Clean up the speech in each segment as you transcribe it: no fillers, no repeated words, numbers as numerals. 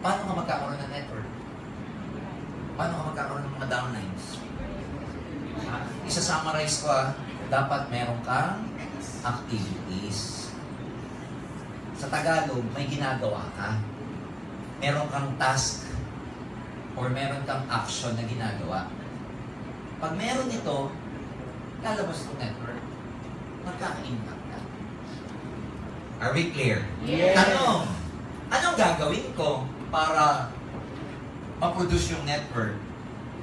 Paano ka magkakaroon ng network? Paano ka magkakaroon ng mga downlines? Isa-summarize ko dapat meron kang activities. Sa Tagalog, may ginagawa ka. Meron kang task or meron kang action na ginagawa. Pag meron ito, lalabas itong network. Magkaka-impact ka. Are we clear? Yes. Anong gagawin ko para ma-produce yung network?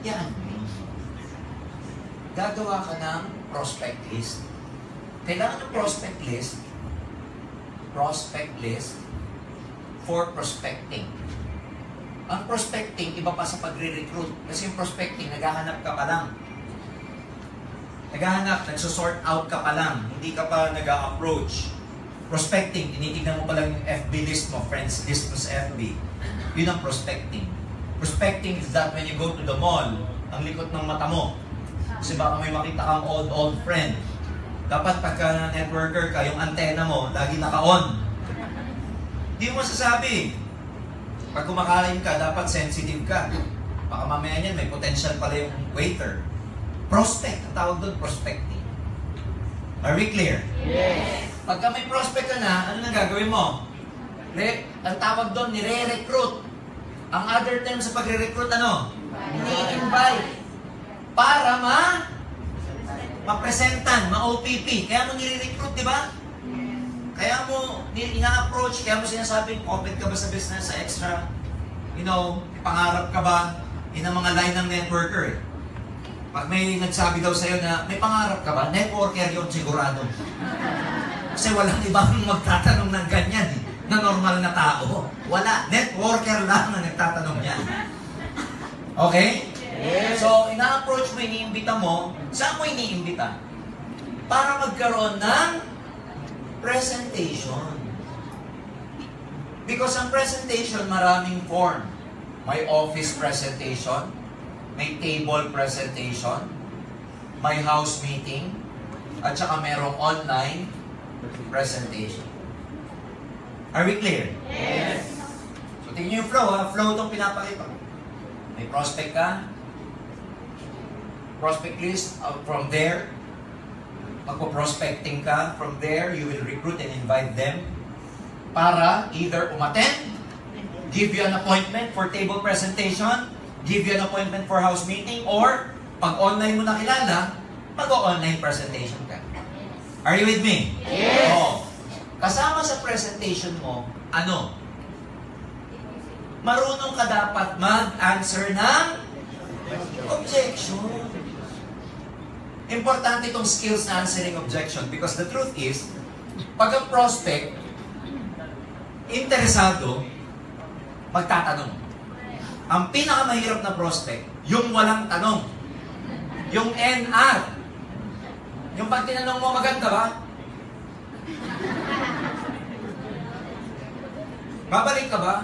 Yan. Gagawa ka ng prospect list. Kailangan ng prospect list for prospecting. Ang prospecting, iba pa sa pagre-recruit. Kasi yung prospecting, naghahanap ka pa lang. Nagsusort out ka pa lang. Hindi ka pa nag-a-approach. Prospecting, tinitignan mo pa lang yung FB list mo, friends list mo sa FB. Yun ang prospecting. Prospecting is that when you go to the mall, ang likot ng mata mo. Kasi baka may makita kang old friend. Dapat pagka networker ka, yung antena mo, lagi naka-on. Hindi mo masasabi. Pag kumakain ka, dapat sensitive ka. Baka mamaya niyan, may potential pala yung waiter. Prospect, ang tawag doon, prospecting. Are we clear? Yes. Pagka may prospect ka na, ano nang gagawin mo? Ang tawag doon, nire-recruit. Ang other term sa pagre-recruit, ano? Ini-invite. Para ma-presentan, ma-OPP. Kaya mo nire-recruit, di ba? Kaya mo ina-approach, kaya mo sinasabing, open ka ba sa business, sa extra? Pangarap ka ba? Yun ang mga line ng networker eh. Pag may nagsabi daw sa'yo na, may pangarap ka ba? Networker yun sigurado. Kasi walang ibang magtatanong ng ganyan eh, na normal na tao. Wala. Networker lang na nagtatanong yan. Okay? Yes. So, ina-approach mo, iniimbita mo. Saan mo iniimbita? Para magkaroon ng presentation. Because ang presentation, maraming form. May office presentation, may table presentation, may house meeting, at saka merong online presentation. Are we clear? Yes. So, tingnan yung flow, Flow itong pinapakita. May prospect ka, prospect list, from there, magpo-prospecting ka, from there, you will recruit and invite them para either umattend, give you an appointment for table presentation, give you an appointment for house meeting, or pag online mo nakilala, mag-online presentation ka. Are you with me? Yes. Kasama sa presentation mo, marunong ka dapat mag-answer ng objection. Importante itong skills na answering objection because the truth is, pag ang prospect, interesado, magtatanong. Ang pinakamahirap na prospect, yung walang tanong. Yung NR. Yung pag tinanong mo, maganda ba? Babalik ka ba?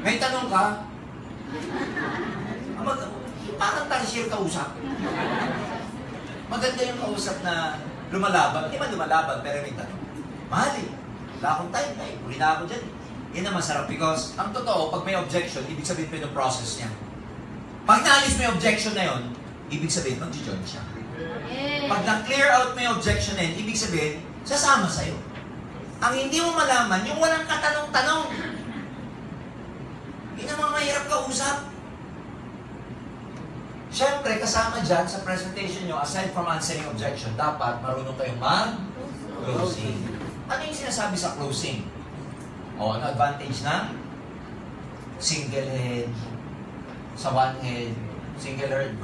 May tanong ka? Parang tarsier kausap. Maganda yung kausap na lumalaban. Hindi man lumalaban, pero may tanong. Mahali. Wala akong time. Huli na ako dyan. Yan ang masarap because ang totoo, pag may objection, ibig sabihin pa yung process niya. Pag naalis mo yung objection na yun, ibig sabihin, mag-join siya. Pag na-clear out mo yung objection na yun, ibig sabihin, sasama sa'yo. Ang hindi mo malaman, yung walang katanong-tanong. Yun ang mga mahirap kausap. Siyempre, kasama dyan sa presentation nyo, aside from answering objection, dapat marunong kayong mag-closing. Ano yung sinasabi sa closing? Ano advantage na? Single head, sa one head, single head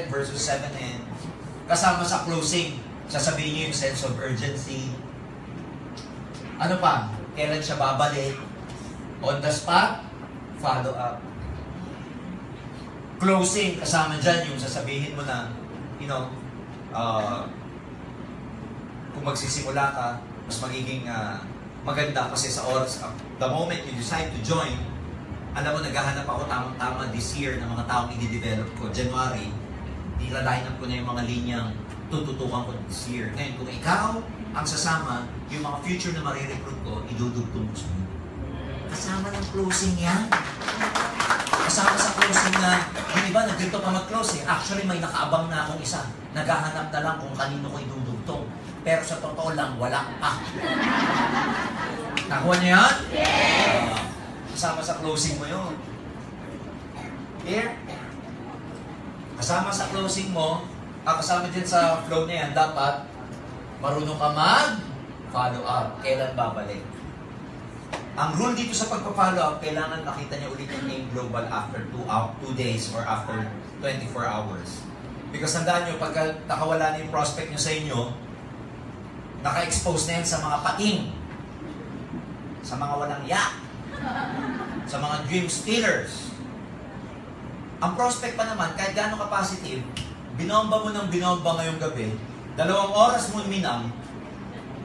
versus 7 head. Kasama sa closing, sasabihin nyo yung sense of urgency. Ano pa? Kailan siya babalik? On the spot, follow up. Closing, kasama dyan yung sasabihin mo na, kung magsisimula ka, mas magiging maganda kasi sa oras, the moment you decide to join, alam mo, naghahanap ako tamang-tama this year ng mga taong i-develop ko. January, nila-line up ko na yung mga linyang tututukan ko this year. Ngayon, kung ikaw ang sasama, yung mga future na marirecruit ko, idudugtong ko sa iyo. Kasama ng closing yan. Kasama sa closing na, yung iba, nagdito pa mag-close eh. Actually, may nakaabang na akong isa. Naghahanap na lang kung kanino ko idudugtong. Pero sa totoo lang, wala pa. Nakuha niyo yan? Kasama sa closing mo yun. Here? Kasama sa closing mo, kasama din sa flow na yan, dapat marunong ka mag-follow up. Kailan babalik? Ang rule dito sa pagpa-follow up, kailangan makita niya ulit yung name global after 2 days or after 24 hours. Because tandaan nyo, pag nakawala na yung prospect nyo sa inyo, naka-expose na yan sa mga pating, sa mga walang yak, sa mga dream stealers. Ang prospect pa naman, kahit gaano ka positive, binomba mo ng binomba ngayong gabi, 2 oras mo minang,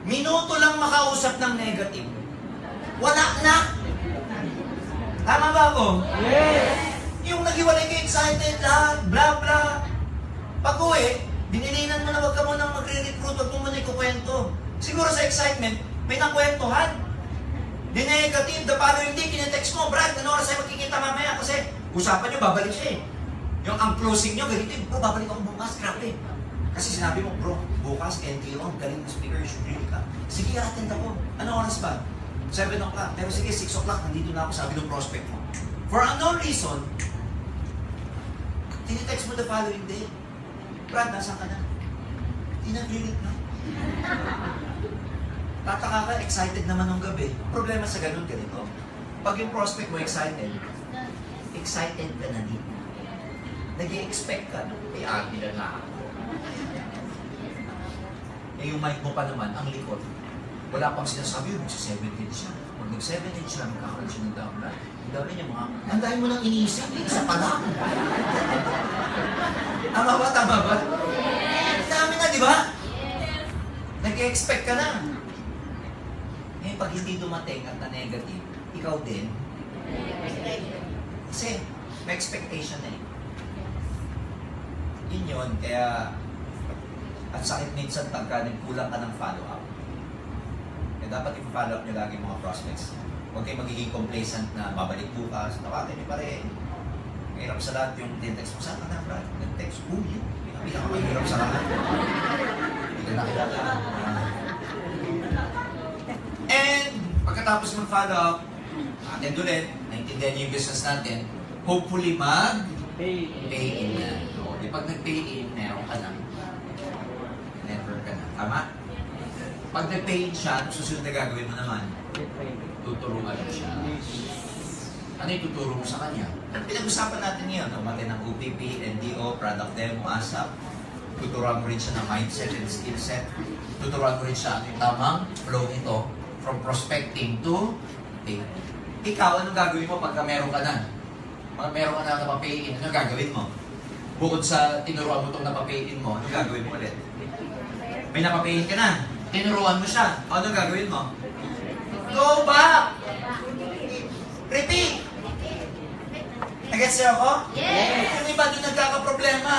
minuto lang makausap ng negative. Wala na! Tama ba ako? Yes! Yung naghiwalay ka excited lahat, blah blah. Pag-uwi, binilinan mo na wag ka mo nang magre-recruit, wag mo muna ikukwento. Siguro sa excitement, may nakwentuhan. Di negative, the following day, kinetext mo, Brad, ano oras ay magkikita mamaya? Kasi usapan nyo, babalik siya eh. Yung ang closing nyo, ganito eh, bro, babalik ako bukas, grabe. Kasi sinabi mo, bro, bukas, NTO, ang galing ng speaker, you should really ka. Sige, attend ako. Ano oras ba? 7 o'clock. Pero sige, 6 o'clock, nandito na ako, sabi ng prospect mo. For unknown reason, tinitext mo the following day, Brad, nasaan ka na? Hindi nag-read na. Tataka ka, excited naman ng gabi. Problema sa ganun, ganito. Pag yung prospect mo excited ka na din. Nag-i-expect ka, may agila na ako. Eh yung mic mo pa naman, ang likod. Wala pang sinasabi yun, magsa-17 siya. Pag nag-17 siya, magkakaroon siya ng downline. Yung downline niya mga, ang dahil mo nang iniisip, isa pa lang. Tama ba? Tama ba? Ang dami na, di ba? Nag-i-expect ka na. Eh, pag hindi dumating at na negative, ikaw din. Kasi, may expectation na eh. Yun yun, kaya at sakit minsan pagka nagkulang ka ng follow-up. Kaya dapat i-follow up nyo lagi mga prospects. Huwag kayo magiging complacent na babalik bukas, tawagan nyo pa rin. Mahirap sa lahat yung text mo, saan ka na, Brad? Nag-text, yun. Pinakamahirap sa lahat. Hindi ka nakilala. And, pagkatapos mag-follow up, atin ulit, naintindihan nyo yung business natin, hopefully pay in na. So, pag nag-pay in, meron ka na. Never ka na. Tama? Pag nag-pay in siya, susunod na gagawin mo naman, tuturuan mo siya. Ano yung tuturo mo sa kanya? At pinag-usapan natin yan, umatay ng OPP, NDO, product demo, ASAP. Tuturuan mo rin siya ng mindset and skill set. Tuturuan mo rin siya yung tamang flow nito from prospecting to pay. Ikaw, anong gagawin mo pagka meron ka na? Pag meron ka na napapay in, anong gagawin mo? Bukod sa tinuruan mo itong napapay in mo, anong gagawin mo ulit? May napapay in ka na. Tinuruan mo siya. Anong gagawin mo? Go back! Repeat! Nag-gets niyo ako? Yes! Yung iba doon nagkakaproblema.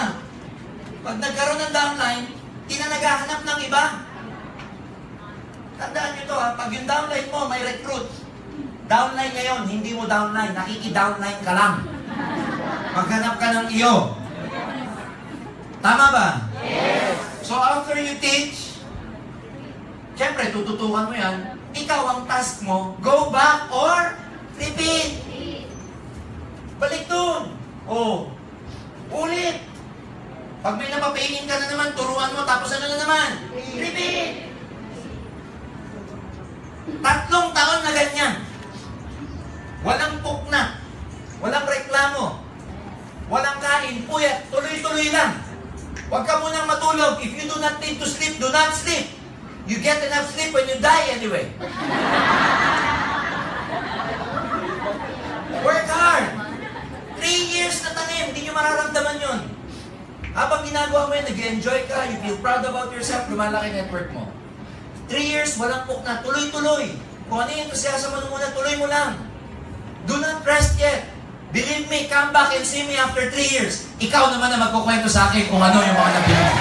Pag nagkaroon ng downline, di na naghahanap ng iba. Tandaan nyo to ha, pag yung downline mo may recruit, downline ngayon, hindi mo downline, nakiki-downline ka lang. Maghanap ka ng iyo. Tama ba? Yes! So after you teach, siyempre tututukan mo yan, ikaw ang task mo, go back or repeat. Balik dun. Oh. Ulit. Pag may napapingin ka na naman, turuan mo, tapos ano na naman? Repeat. 3 taon na ganyan. Walang pukna. Walang reklamo. Walang kain. Puyat. Tuloy-tuloy lang. Huwag ka munang matulog. If you do not need to sleep, do not sleep. You get enough sleep when you die anyway. Work hard. 3 years na tanim, hindi nyo mararamdaman yun. Habang ginagawa mo yun, nag-enjoy ka, you feel proud about yourself, lumalaki network mo. 3 years, walang pukna, tuloy-tuloy. Kung ano yung entusiasm mo muna, tuloy mo lang. Do not rest yet. Believe me, come back and see me after 3 years. Ikaw naman na magkukwento sa akin kung ano yung mga nabili mo.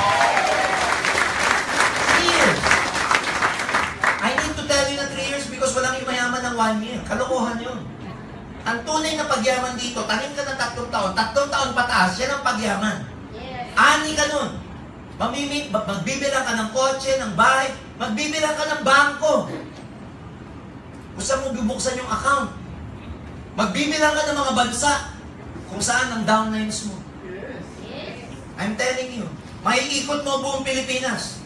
1 year. Kalokohan yun. Ang tunay na pagyaman dito, tanim ka ng 3 taon, 3 taon pataas, yan ang pagyaman. Ani ka nun. Magbibilang ka ng kotse, ng bahay, magbibilang ka ng bangko. Kung saan mo bubuksan yung account. Magbibilang ka ng mga bansa kung saan ang downlines mo. I'm telling you, maiikot mo buong Pilipinas.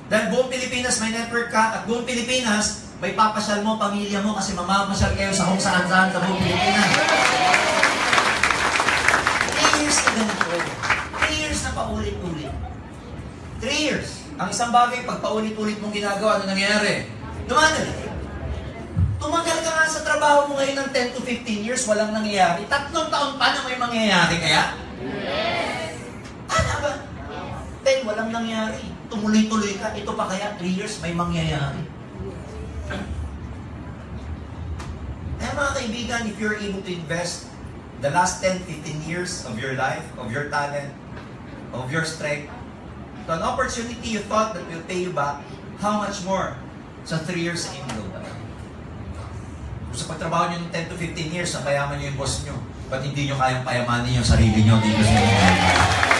Dahil buong Pilipinas may network ka at buong Pilipinas may papasyal mo, pamilya mo kasi mamamasyal kayo sa kung saan-saan sa buong Pilipinas. 3 years na ganito. 3 years na paulit-ulit. 3 years. Ang isang bagay, pag paulit-ulit mong ginagawa, ano nangyayari? Tumagal. Tumagal ka nga sa trabaho mo ngayon ng 10 to 15 years, walang nangyayari. 3 taon pa na may mangyayari kaya? Yes. Ano ba? 10, walang nangyayari. Tumuloy-tuloy ka. Ito pa kaya 3 years may mangyayari. Kaya mga kaibigan, if you're able to invest the last 10, 15 years of your life, of your talent, of your strength, to an opportunity you thought that will pay you back, how much more sa 3 years sa inyo? Kung sa pagtrabaho nyo ng 10 to 15 years, napayaman nyo yung boss nyo, ba't hindi nyo kayang payamanin yung sarili nyo dito sa inyo?